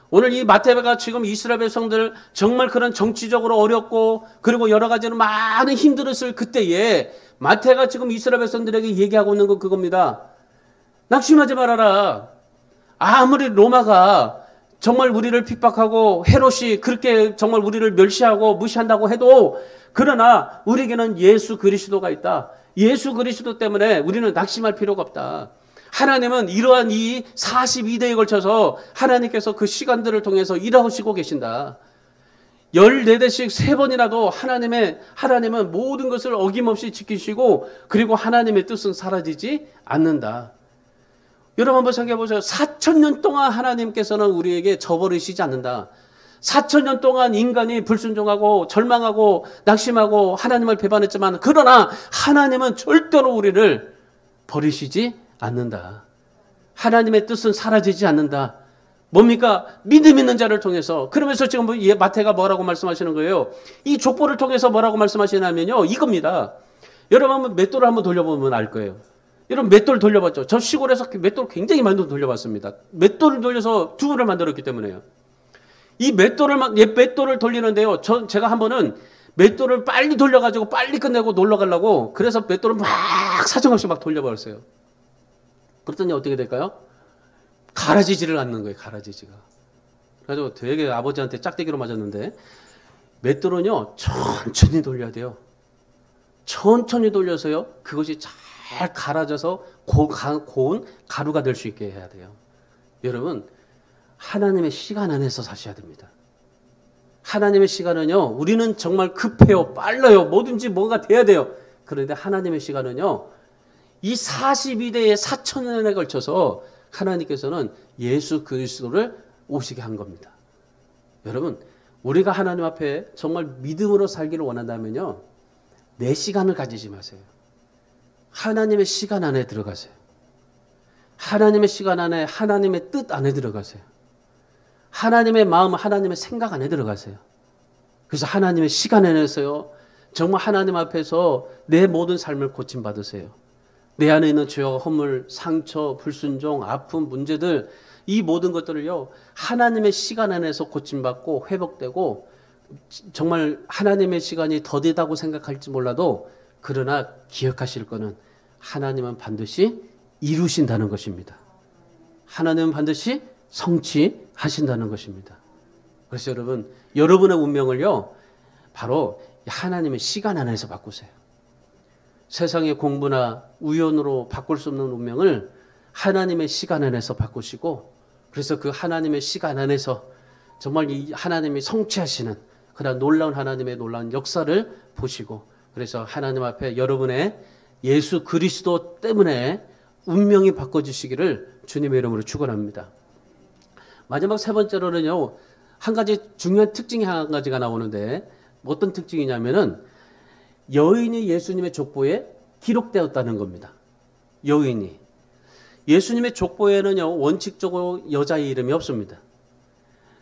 오늘 이 마태가 지금 이스라엘 백성들 정말 그런 정치적으로 어렵고 그리고 여러 가지로 많은 힘들었을 그때에 마태가 지금 이스라엘 백성들에게 얘기하고 있는 건 그겁니다. 낙심하지 말아라. 아무리 로마가 정말 우리를 핍박하고 헤롯이 그렇게 정말 우리를 멸시하고 무시한다고 해도 그러나 우리에게는 예수 그리스도가 있다. 예수 그리스도 때문에 우리는 낙심할 필요가 없다. 하나님은 이러한 이 42대에 걸쳐서 하나님께서 그 시간들을 통해서 일하시고 계신다. 14대씩 3번이라도 하나님은 모든 것을 어김없이 지키시고 그리고 하나님의 뜻은 사라지지 않는다. 여러분 한번 생각해 보세요. 4,000년 동안 하나님께서는 우리에게 저버리시지 않는다. 4,000년 동안 인간이 불순종하고 절망하고 낙심하고 하나님을 배반했지만 그러나 하나님은 절대로 우리를 버리시지 않는다. 하나님의 뜻은 사라지지 않는다. 뭡니까? 믿음 있는 자를 통해서. 그러면서 지금 마태가 뭐라고 말씀하시는 거예요? 이 족보를 통해서 뭐라고 말씀하시냐면요, 이겁니다. 여러분 한번 맷돌을 한번 돌려보면 알 거예요. 여러분 맷돌 돌려봤죠? 저 시골에서 맷돌 굉장히 많이 돌려봤습니다. 맷돌을 돌려서 두부를 만들었기 때문에요. 이 맷돌을 돌리는데요, 제가 한 번은 맷돌을 빨리 돌려가지고 빨리 끝내고 놀러 가려고 그래서 맷돌을 막 사정없이 막 돌려버렸어요. 그랬더니 어떻게 될까요? 갈아지지를 않는 거예요. 갈아지지가. 그래가지고 되게 아버지한테 짝대기로 맞았는데 맷돌은요 천천히 돌려야 돼요. 천천히 돌려서요 그것이 잘 갈아져서 고운 가루가 될 수 있게 해야 돼요. 여러분, 하나님의 시간 안에서 사셔야 됩니다. 하나님의 시간은요, 우리는 정말 급해요, 빨라요, 뭐든지 뭐가 돼야 돼요. 그런데 하나님의 시간은요, 이 42대의 4,000년에 걸쳐서 하나님께서는 예수 그리스도를 오시게 한 겁니다. 여러분, 우리가 하나님 앞에 정말 믿음으로 살기를 원한다면요, 내 시간을 가지지 마세요. 하나님의 시간 안에 들어가세요. 하나님의 시간 안에 하나님의 뜻 안에 들어가세요. 하나님의 마음, 하나님의 생각 안에 들어가세요. 그래서 하나님의 시간 안에서요, 정말 하나님 앞에서 내 모든 삶을 고침받으세요. 내 안에 있는 죄와 허물, 상처, 불순종, 아픔, 문제들, 이 모든 것들을요, 하나님의 시간 안에서 고침받고 회복되고 정말 하나님의 시간이 더디다고 생각할지 몰라도 그러나 기억하실 거는 하나님은 반드시 이루신다는 것입니다. 하나님은 반드시 성취하신다는 것입니다. 그래서 여러분, 여러분의 운명을요, 바로 하나님의 시간 안에서 바꾸세요. 세상의 공부나 우연으로 바꿀 수 없는 운명을 하나님의 시간 안에서 바꾸시고, 그래서 그 하나님의 시간 안에서 정말 이 하나님이 성취하시는 그런 놀라운 하나님의 놀라운 역사를 보시고, 그래서 하나님 앞에 여러분의 예수 그리스도 때문에 운명이 바꿔지시기를 주님의 이름으로 축원합니다. 마지막 세 번째로는요, 한 가지 중요한 특징이 한 가지가 나오는데 어떤 특징이냐면은 여인이 예수님의 족보에 기록되었다는 겁니다. 여인이. 예수님의 족보에는요, 원칙적으로 여자의 이름이 없습니다.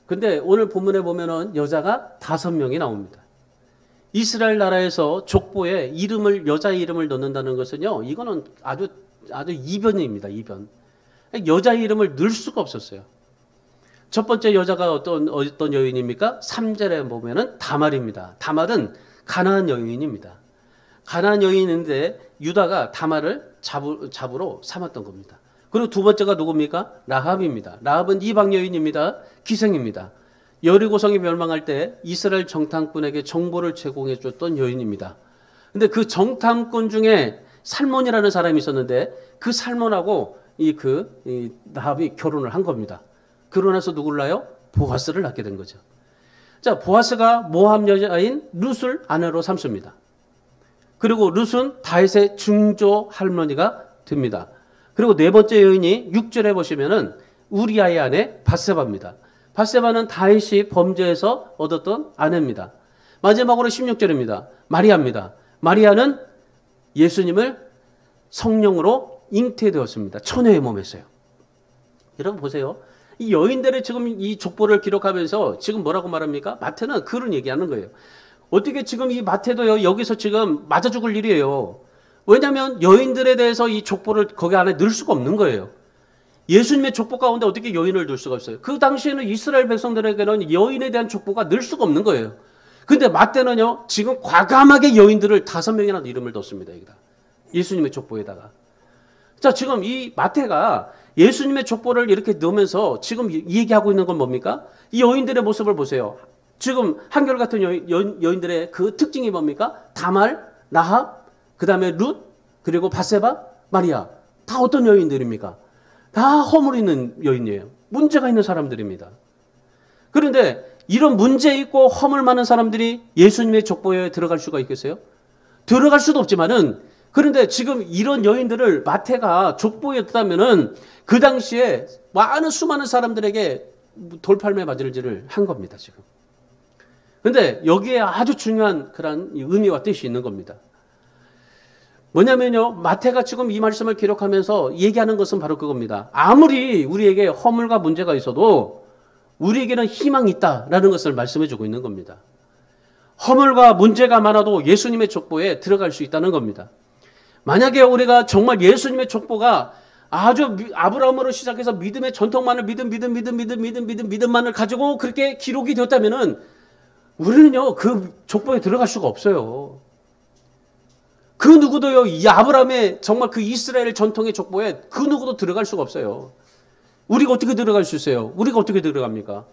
근데 오늘 본문에 보면은 여자가 5명이 나옵니다. 이스라엘 나라에서 족보에 이름을, 여자의 이름을 넣는다는 것은요, 이거는 아주 이변입니다, 이변. 여자의 이름을 넣을 수가 없었어요. 첫 번째 여자가 어떤 여인입니까? 3절에 보면은 다말입니다. 다말은 가나안 여인입니다. 가나안 여인인데 유다가 다말을 잡으로 삼았던 겁니다. 그리고 두 번째가 누굽니까? 라합입니다. 라합은 이방 여인입니다. 기생입니다. 여리고성이 멸망할 때 이스라엘 정탐꾼에게 정보를 제공해 줬던 여인입니다. 근데 그 정탐꾼 중에 살몬이라는 사람이 있었는데 그 살몬하고 이 라합이 결혼을 한 겁니다. 그러나서 누굴 낳아요? 보아스를 낳게 된 거죠. 자, 보아스가 모압 여자인 룻을 아내로 삼습니다. 그리고 룻은 다윗의 중조 할머니가 됩니다. 그리고 네 번째 여인이 6절에 보시면은 우리아의 아내 밧세바입니다. 밧세바는 다윗이 범죄에서 얻었던 아내입니다. 마지막으로 16절입니다. 마리아입니다. 마리아는 예수님을 성령으로 잉태되었습니다. 처녀의 몸에서요. 여러분 보세요. 이 여인들의 지금 이 족보를 기록하면서 지금 뭐라고 말합니까? 마태는 그런 얘기하는 거예요. 어떻게 지금 이 마태도요, 여기서 지금 맞아 죽을 일이에요. 왜냐하면 여인들에 대해서 이 족보를 거기 안에 넣을 수가 없는 거예요. 예수님의 족보 가운데 어떻게 여인을 넣을 수가 없어요. 그 당시에는 이스라엘 백성들에게는 여인에 대한 족보가 넣을 수가 없는 거예요. 근데 마태는요, 지금 과감하게 여인들을 5명이나 이름을 넣습니다. 여기다. 예수님의 족보에다가. 자, 지금 이 마태가 예수님의 족보를 이렇게 넣으면서 지금 얘기하고 있는 건 뭡니까? 이 여인들의 모습을 보세요. 지금 한결같은 여인들의 그 특징이 뭡니까? 다말, 라합, 그 다음에 룻, 그리고 밧세바, 마리아. 다 어떤 여인들입니까? 다 허물 있는 여인이에요. 문제가 있는 사람들입니다. 그런데 이런 문제 있고 허물 많은 사람들이 예수님의 족보에 들어갈 수가 있겠어요? 들어갈 수도 없지만은, 그런데 지금 이런 여인들을 마태가 족보에 뒀다면은 그 당시에 많은 수많은 사람들에게 돌팔매 맞을지를 한 겁니다, 지금. 근데 여기에 아주 중요한 그런 의미와 뜻이 있는 겁니다. 뭐냐면요, 마태가 지금 이 말씀을 기록하면서 얘기하는 것은 바로 그겁니다. 아무리 우리에게 허물과 문제가 있어도 우리에게는 희망이 있다라는 것을 말씀해 주고 있는 겁니다. 허물과 문제가 많아도 예수님의 족보에 들어갈 수 있다는 겁니다. 만약에 우리가 정말 예수님의 족보가 아주 아브라함으로 시작해서 믿음의 전통만을 믿음만을 가지고 그렇게 기록이 되었다면은 우리는요, 그 족보에 들어갈 수가 없어요. 그 누구도요, 이 아브라함의 정말 그 이스라엘 전통의 족보에 그 누구도 들어갈 수가 없어요. 우리가 어떻게 들어갈 수 있어요? 우리가 어떻게 들어갑니까?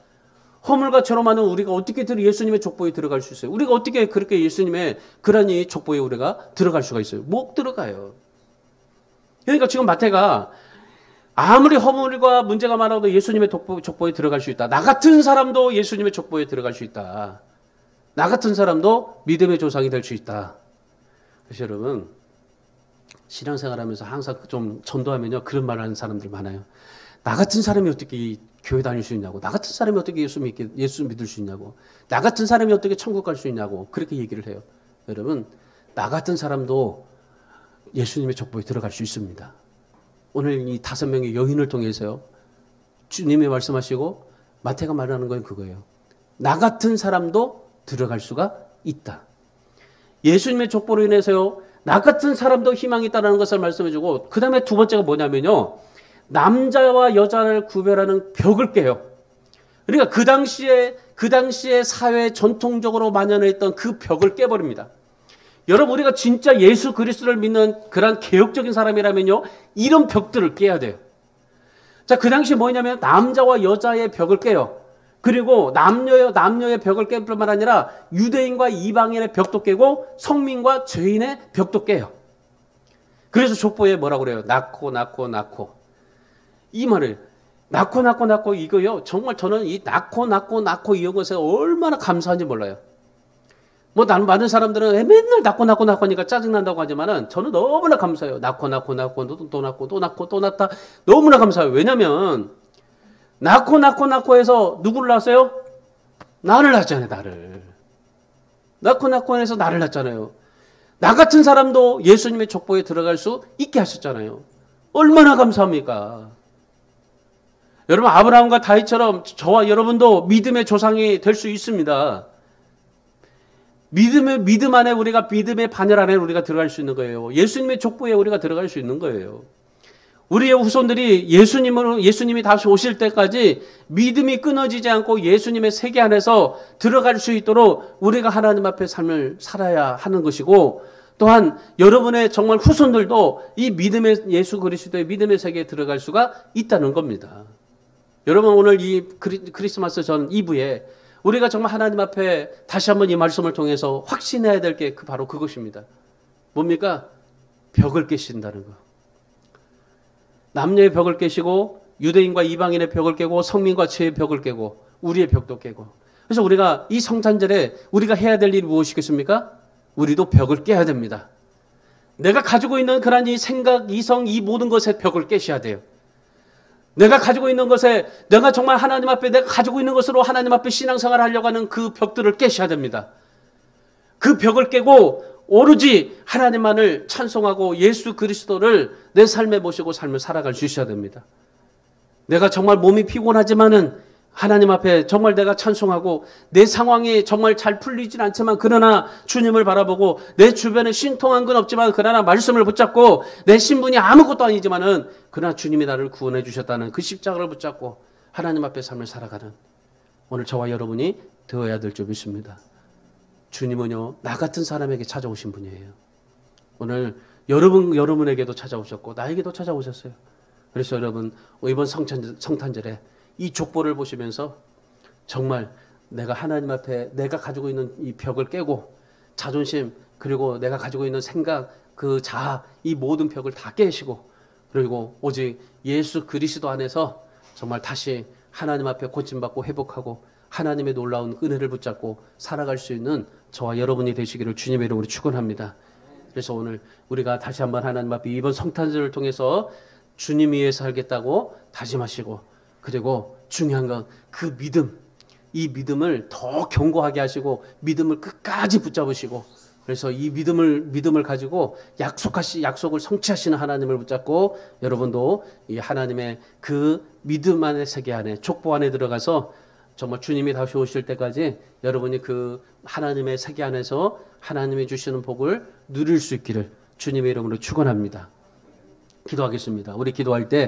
허물과 죄로 많은 우리가 어떻게 예수님의 족보에 들어갈 수 있어요? 우리가 어떻게 그렇게 예수님의 그런 이 족보에 우리가 들어갈 수가 있어요? 못 들어가요. 그러니까 지금 마태가 아무리 허물과 문제가 많아도 예수님의 족보에 들어갈 수 있다. 나 같은 사람도 예수님의 족보에 들어갈 수 있다. 나 같은 사람도 믿음의 조상이 될 수 있다. 그래서 여러분, 신앙생활하면서 항상 좀 전도하면요, 그런 말을 하는 사람들 많아요. 나 같은 사람이 어떻게 교회 다닐 수 있냐고, 나 같은 사람이 어떻게 예수 믿을 수 있냐고, 나 같은 사람이 어떻게 천국 갈 수 있냐고 그렇게 얘기를 해요. 여러분, 나 같은 사람도 예수님의 족보에 들어갈 수 있습니다. 오늘 이 5명의 여인을 통해서요, 주님이 말씀하시고 마태가 말하는 건 그거예요. 나 같은 사람도 들어갈 수가 있다. 예수님의 족보로 인해서요, 나 같은 사람도 희망이 있다는 것을 말씀해주고, 그 다음에 두 번째가 뭐냐면요, 남자와 여자를 구별하는 벽을 깨요. 그러니까 그 당시에 사회에 전통적으로 만연해 있던 그 벽을 깨버립니다. 여러분, 우리가 진짜 예수 그리스도를 믿는 그런 개혁적인 사람이라면요, 이런 벽들을 깨야 돼요. 자, 그 당시에 뭐냐면 남자와 여자의 벽을 깨요. 그리고 남녀의 벽을 깰 뿐만 아니라 유대인과 이방인의 벽도 깨고 성민과 죄인의 벽도 깨요. 그래서 족보에 뭐라고 그래요? 낳고. 이 말을 낳고 이거요. 정말 저는 이 낳고 이런 것에 얼마나 감사한지 몰라요. 뭐 나는 많은 사람들은 맨날 낳고 하니까 짜증난다고 하지만은 저는 너무나 감사해요. 낳고 또 낳다 너무나 감사해요. 왜냐면 낳고 해서 누구를 낳았어요? 나를 낳았잖아요. 나를. 낳고 해서 나를 낳았잖아요. 나 같은 사람도 예수님의 족보에 들어갈 수 있게 하셨잖아요. 얼마나 감사합니까? 여러분, 아브라함과 다윗처럼 저와 여러분도 믿음의 조상이 될 수 있습니다. 믿음 안에 우리가 믿음의 반열 안에 우리가 들어갈 수 있는 거예요. 예수님의 족보에 우리가 들어갈 수 있는 거예요. 우리의 후손들이 예수님이 다시 오실 때까지 믿음이 끊어지지 않고 예수님의 세계 안에서 들어갈 수 있도록 우리가 하나님 앞에 삶을 살아야 하는 것이고, 또한 여러분의 정말 후손들도 이 믿음의 예수 그리스도의 믿음의 세계에 들어갈 수가 있다는 겁니다. 여러분, 오늘 이 크리스마스 전 2부에 우리가 정말 하나님 앞에 다시 한번 이 말씀을 통해서 확신해야 될 게 바로 그것입니다. 뭡니까? 벽을 깨신다는 거. 남녀의 벽을 깨시고 유대인과 이방인의 벽을 깨고 성민과 죄의 벽을 깨고 우리의 벽도 깨고. 그래서 우리가 이 성탄절에 우리가 해야 될 일이 무엇이겠습니까? 우리도 벽을 깨야 됩니다. 내가 가지고 있는 그런 이 생각, 이성, 이 모든 것의 벽을 깨셔야 돼요. 내가 가지고 있는 것에, 내가 정말 하나님 앞에 내가 가지고 있는 것으로 하나님 앞에 신앙생활을 하려고 하는 그 벽들을 깨셔야 됩니다. 그 벽을 깨고 오로지 하나님만을 찬송하고 예수 그리스도를 내 삶에 모시고 삶을 살아갈 수 있어야 됩니다. 내가 정말 몸이 피곤하지만은 하나님 앞에 정말 내가 찬송하고 내 상황이 정말 잘 풀리진 않지만 그러나 주님을 바라보고 내 주변에 신통한 건 없지만 그러나 말씀을 붙잡고 내 신분이 아무것도 아니지만은 그러나 주님이 나를 구원해 주셨다는 그 십자가를 붙잡고 하나님 앞에 삶을 살아가는 오늘 저와 여러분이 되어야 될 줄 믿습니다. 주님은요, 나 같은 사람에게 찾아오신 분이에요. 오늘 여러분에게도 찾아오셨고 나에게도 찾아오셨어요. 그래서 여러분, 이번 성탄절에 이 족보를 보시면서 정말 내가 하나님 앞에 내가 가지고 있는 이 벽을 깨고 자존심, 그리고 내가 가지고 있는 생각, 그 자아, 이 모든 벽을 다 깨시고 그리고 오직 예수 그리스도 안에서 정말 다시 하나님 앞에 고침받고 회복하고 하나님의 놀라운 은혜를 붙잡고 살아갈 수 있는 저와 여러분이 되시기를 주님의 이름으로 축원합니다. 그래서 오늘 우리가 다시 한번 하나님 앞에 이번 성탄절을 통해서 주님 위해서 살겠다고 다짐하시고, 그리고 중요한 건 그 믿음, 이 믿음을 더 견고하게 하시고 믿음을 끝까지 붙잡으시고, 그래서 이 믿음을 가지고 약속을 성취하시는 하나님을 붙잡고 여러분도 이 하나님의 그 믿음 안의 세계 안에 족보 안에 들어가서 정말 주님이 다시 오실 때까지 여러분이 그 하나님의 세계 안에서 하나님이 주시는 복을 누릴 수 있기를 주님의 이름으로 축원합니다. 기도하겠습니다. 우리 기도할 때